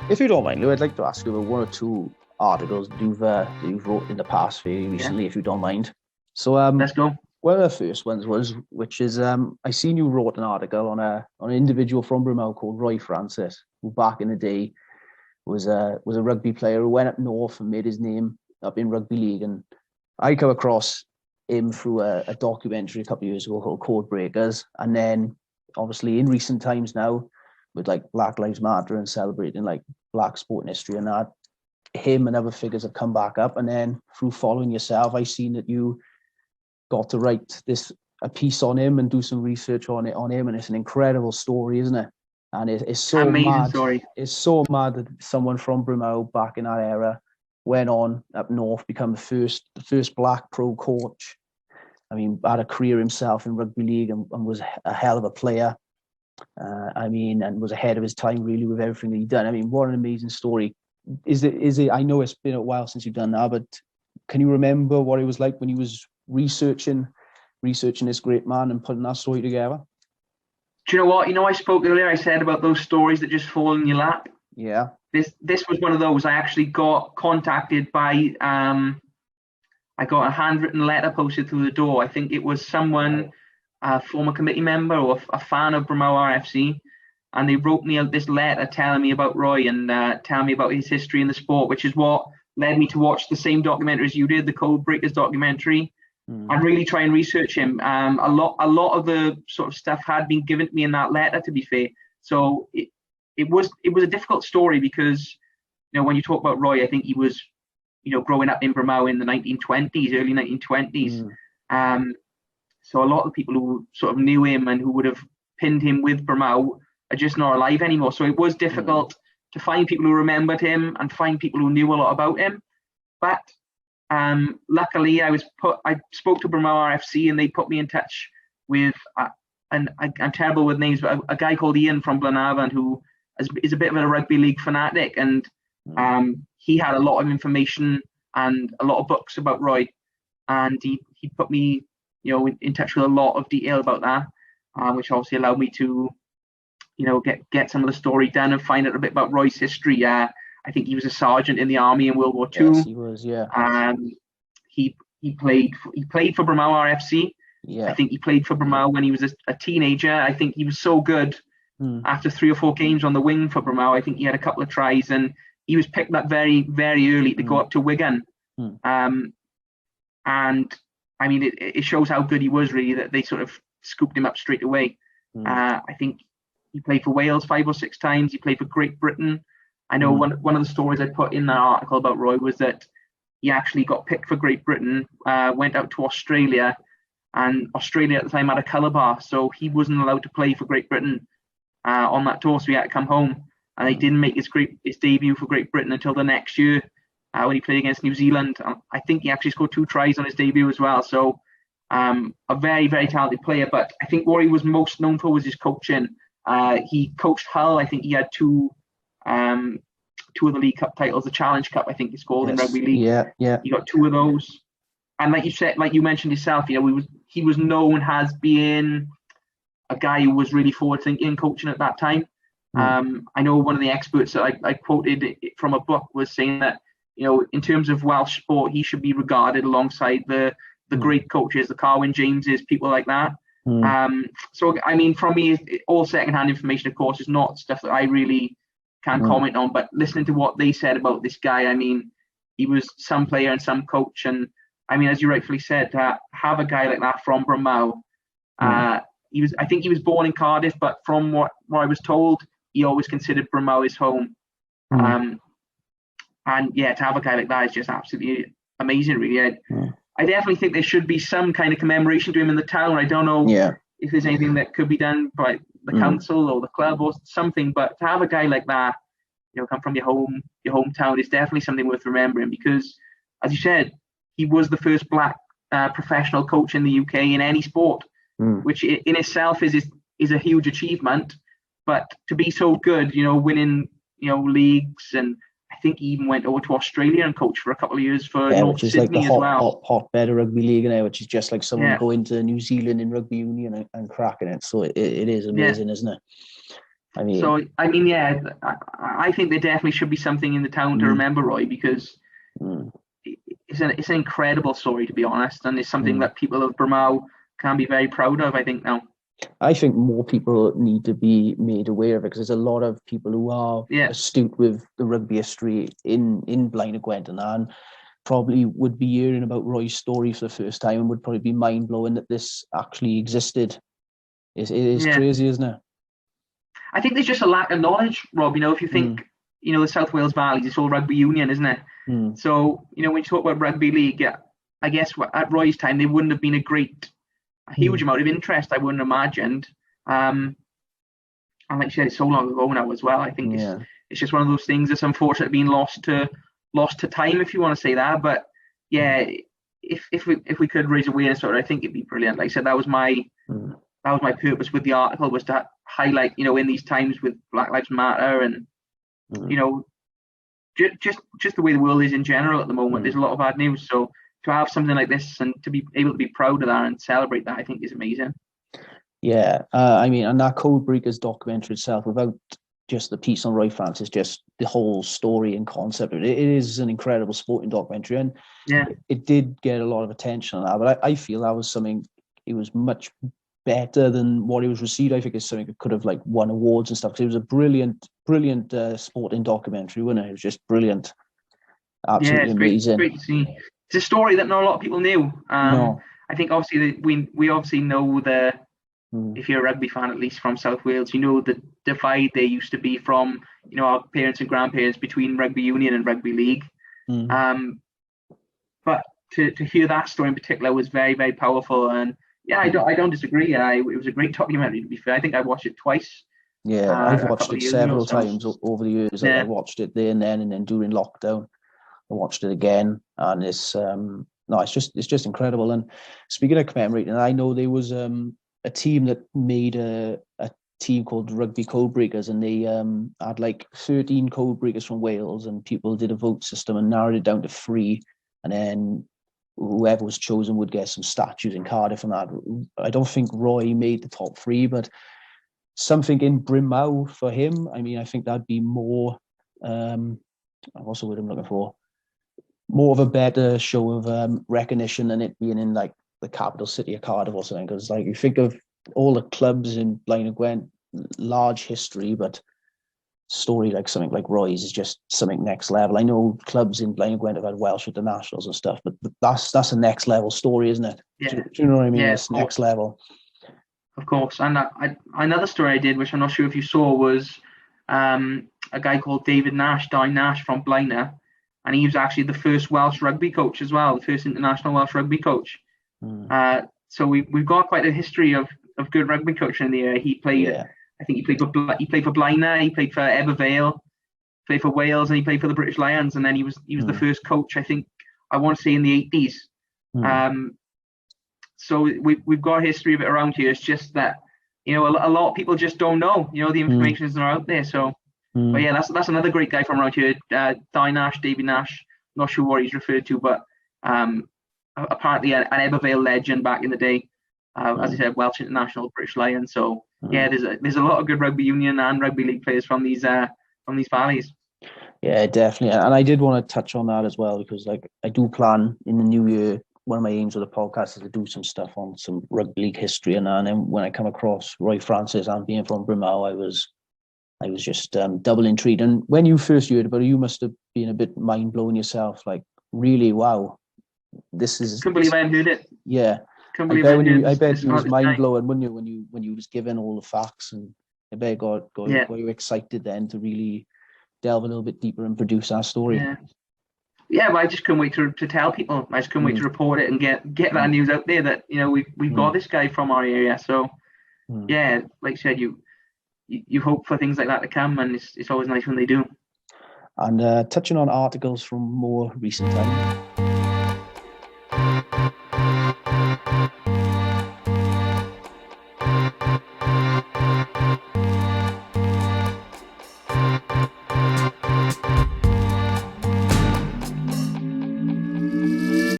If you don't mind, Lou, I'd like to ask you about one or two articles that you've wrote in the past very recently, if you don't mind. So, Let's go. one of the first ones which is, I seen you wrote an article on an individual from Brunel called Roy Francis, who back in the day was a rugby player who went up north and made his name up in rugby league. And I come across him through a documentary a couple of years ago called Code Breakers, and then obviously in recent times now, with like Black Lives Matter and celebrating like Black sport and history and that, him and other figures have come back up. And then through following yourself, I seen that you got to write a piece on him and do some research on him, and it's an incredible story, isn't it? And it's so Amazing mad. story. It's so mad that someone from Brunel back in that era went on up north, become the first black pro coach. I mean, had a career himself in rugby league and was a hell of a player. And was ahead of his time really with everything that he'd done. I mean, what an amazing story. Is it? I know it's been a while since you've done that, but can you remember what it was like when he was researching this great man and putting that story together? Do you know what? I spoke earlier, I said about those stories that just fall in your lap. Yeah. This was one of those. I actually got contacted by, I got a handwritten letter posted through the door. I think it was someone, a former committee member or a fan of Brunel RFC, and they wrote me this letter telling me about Roy and telling me about his history in the sport, which is what led me to watch the same documentary as you did, the Code Breakers documentary, and really try and research him. A lot of the sort of stuff had been given to me in that letter, to be fair. So it was a difficult story because, when you talk about Roy, I think he was, growing up in Brunel in the 1920s, early 1920s. So a lot of the people who sort of knew him and who would have pinned him with Brunel are just not alive anymore. So it was difficult to find people who remembered him and find people who knew a lot about him. But luckily, I spoke to Brunel RFC and they put me in touch with, and I'm terrible with names, but a guy called Ian from Glenavon who is a bit of a rugby league fanatic, and he had a lot of information and a lot of books about Roy, and he put me in touch with a lot of detail about that, which obviously allowed me to get some of the story done and find out a bit about Roy's history. I think he was a sergeant in the army in World War II. Yes, he was, yeah. He played for Brunel RFC. Yeah. I think he played for Brunel when he was a teenager. I think he was so good after 3 or 4 games on the wing for Brunel. I think he had a couple of tries and he was picked up very, very early to go up to Wigan. And I mean, it shows how good he was, really, that they sort of scooped him up straight away. I think he played for Wales 5 or 6 times. He played for Great Britain. I know one of the stories I put in that article about Roy was that he actually got picked for Great Britain, went out to Australia, and Australia at the time had a colour bar, so he wasn't allowed to play for Great Britain on that tour, so he had to come home. And he didn't make his debut for Great Britain until the next year when he played against New Zealand. I think he actually scored 2 tries on his debut as well. So a very, very talented player. But I think what he was most known for was his coaching. He coached Hull. I think he had 2 of the League Cup titles, the Challenge Cup, I think it's called, in rugby league. Yeah. He got 2 of those. And like you said, like you mentioned yourself, he was known as being a guy who was really forward thinking coaching at that time. I know one of the experts that I quoted from a book was saying that, in terms of Welsh sport, he should be regarded alongside the great coaches, the Carwyn Jameses, people like that. So, I mean, from me, all secondhand information, of course, is not stuff that I really can comment on, but listening to what they said about this guy, I mean, he was some player and some coach. And I mean, as you rightfully said, to have a guy like that from Brunel, I think he was born in Cardiff, but from what I was told, he always considered Brunel his home. And yeah, to have a guy like that is just absolutely amazing, really. I definitely think there should be some kind of commemoration to him in the town. I don't know if there's anything that could be done by the council or the club or something, but to have a guy like that, come from your hometown, is definitely something worth remembering, because, as you said, he was the first black professional coach in the UK in any sport, which in itself is a huge achievement. But to be so good, winning, leagues, and I think he even went over to Australia and coached for a couple of years for North Sydney as well. Hotbed of rugby league now, which is just like someone going to New Zealand in rugby union and cracking it. So it is amazing, isn't it? I mean, So I mean, yeah, I think there definitely should be something in the town to remember Roy, because mm, it's an incredible story, to be honest, and it's something mm. that people of Bramall can be very proud of, I think, now. I think more people need to be made aware of it, because there's a lot of people who are Yeah, astute with the rugby history in Blaine and Gwent, and probably would be hearing about Roy's story for the first time and would probably be mind blowing that this actually existed. It is yeah. crazy, isn't it? I think there's just a lack of knowledge, Rob. If you Mm, think, the South Wales Valleys, it's all rugby union, isn't it? mm, So, when you talk about rugby league, yeah, I guess at Roy's time, there wouldn't have been a huge mm, amount of interest, I wouldn't have imagined. And like you said, it's so long ago now as well. I think it's yeah. it's just one of those things that's unfortunately being lost to time, if you want to say that. But Mm, yeah, if we could raise awareness for it, I think it'd be brilliant. Like I said, mm, that was my purpose with the article, was to highlight, in these times with Black Lives Matter, and you mm, know just the way the world is in general at the moment. There's mm. a lot of bad news, so to have something like this and to be able to be proud of that and celebrate that, I think is amazing. Yeah, I mean, and that Code Breakers documentary itself, without just the piece on Roy Francis, just the whole story and concept, it is an incredible sporting documentary, and Yeah, it did get a lot of attention on that. But I feel that was something, it was much better than what it was received. I think it's something that could have like won awards and stuff, because it was a brilliant sporting documentary, wasn't it? It was just brilliant, yeah, absolutely it's amazing. great to see. It's a story that not a lot of people knew. No, I think obviously we obviously know mm, if you're a rugby fan, at least from South Wales, you know the divide there used to be from, our parents and grandparents between rugby union and rugby league. mm, Um, but to hear that story in particular was very, very powerful. And yeah, I don't disagree. It was a great documentary, to be fair. I think I watched it twice, yeah, I've a watched couple it of years ago. several So times over the years. I yeah, watched it there and then during lockdown, I watched it again, and it's no, it's just incredible. And speaking of commemorating, I know there was a team that made a team called Rugby Code Breakers, and they had like 13 code breakers from Wales, and people did a vote system and narrowed it down to 3, and then whoever was chosen would get some statues in Cardiff and that. I don't think Roy made the top 3, but something in Brimau for him. I mean, I think that'd be more. What's the word I'm looking for? More of a better show of recognition than it being in like the capital city of Cardiff or something. Because like you think of all the clubs in Blaine and Gwent, large history, but story like something like Roy's is just something next level. I know clubs in Blaine and Gwent have had Welsh internationals and stuff, but that's a next level story, isn't it? yeah, Do you know what I mean? yeah, It's next level. of course. And another story I did, which I'm not sure if you saw, was a guy called David Nash, Nash from Blaina, and he was actually the first Welsh rugby coach as well, the first international Welsh rugby coach. Mm. So we've got quite a history of good rugby coaching in the area. Yeah. I think he played for Blaina, he played for Ebervale, played for Wales, and he played for the British Lions. And then he was the first coach, I think, I want to say in the 80s. Mm. Um, so we've got a history of it around here. It's just that a lot of people just don't know. The Mm. information is not out there. So, but Mm. yeah, that's another great guy from around here. Nash, Davy Nash. Not sure what he's referred to, but apparently an Ebervale legend back in the day. As I said, Welsh international, British Lions. So yeah, Mm. there's a lot of good rugby union and rugby league players from these valleys. Yeah, definitely. And I did want to touch on that as well, because like I do plan in the new year, one of my aims with the podcast is to do some stuff on some rugby league history. And then when I come across Roy Francis and being from Brimau, I was just double intrigued. And when you first heard about it, you must have been a bit mind blown yourself. Like, really, wow, this is Couldn't believe I hadn't heard it. yeah. Couldn't believe I hadn't heard I this, bet this you was amount of mind time. blowing, wouldn't you, when you was given all the facts, and I bet Yeah, got you excited then to really delve a little bit deeper and produce our story. yeah. Yeah, but I just couldn't wait to tell people. I just couldn't wait Mm, to report it and get that mm, news out there that we've got mm, this guy from our area. So mm. yeah, like I said, you hope for things like that to come, and it's always nice when they do. And touching on articles from more recent times,